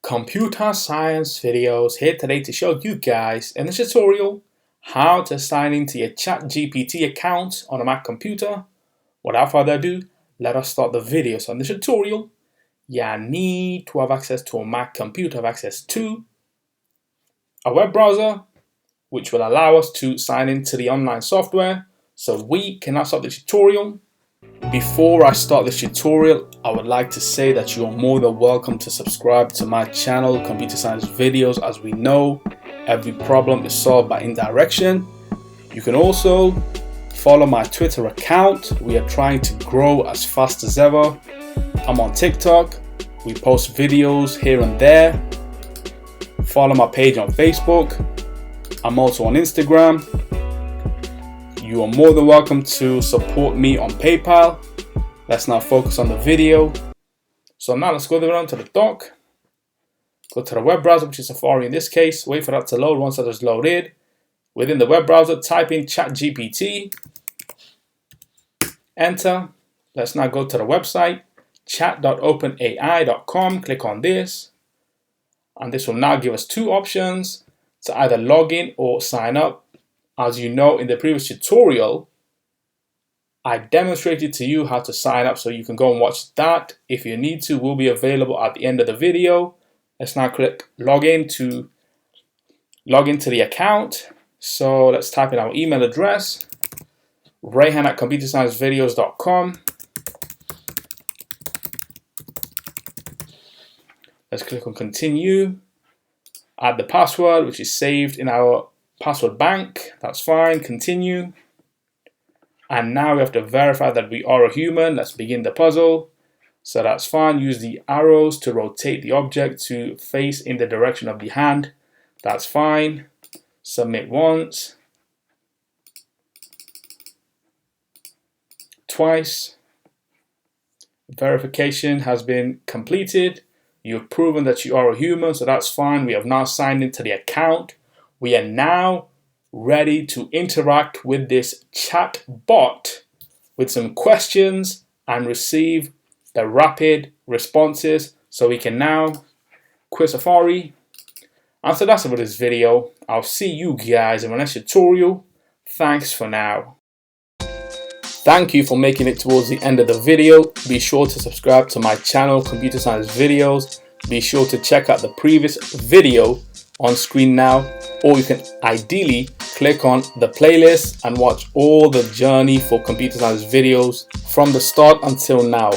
Computer science videos here today to show you guys in this tutorial how to sign into your ChatGPT account on a Mac computer. Without further ado, let us start the video. So in this tutorial, you need to have access to a Mac computer, have access to a web browser, which will allow us to sign into the online software. So we can now start the tutorial. Before I start this tutorial, I would like to say that you are more than welcome to subscribe to my channel, Computer Science Videos. As we know, every problem is solved by indirection. You can also follow my Twitter account. We are trying to grow as fast as ever. I'm on TikTok. We post videos here and there. Follow my page on Facebook. I'm also on Instagram. You are more than welcome to support me on PayPal. Let's now focus on the video. So now let's go down to the dock. Go to the web browser, which is Safari in this case. Wait for that to load. Once that is loaded, within the web browser, type in ChatGPT. Enter. Let's now go to the website, chat.openai.com. Click on this. And this will now give us two options to either log in or sign up. As you know, in the previous tutorial, I demonstrated to you how to sign up, so you can go and watch that if you need to. Will be available at the end of the video. Let's now click log into the account. So let's type in our email address, rayhan@computersciencevideos.com. Let's click on continue. Add the password, which is saved in our password bank. That's fine. Continue. And now we have to verify that we are a human. Let's begin the puzzle. So that's fine. Use the arrows to rotate the object to face in the direction of the hand. That's fine. Submit once. Twice. Verification has been completed. You've proven that you are a human, so that's fine. We have now signed into the account. We are now ready to interact with this chat bot with some questions and receive the rapid responses. So we can now quit Safari. And so that's it for this video. I'll see you guys in my next tutorial. Thanks for now. Thank you for making it towards the end of the video. Be sure to subscribe to my channel, Computer Science Videos. Be sure to check out the previous video on screen now, or you can ideally click on the playlist and watch all the journey for computer science videos from the start until now.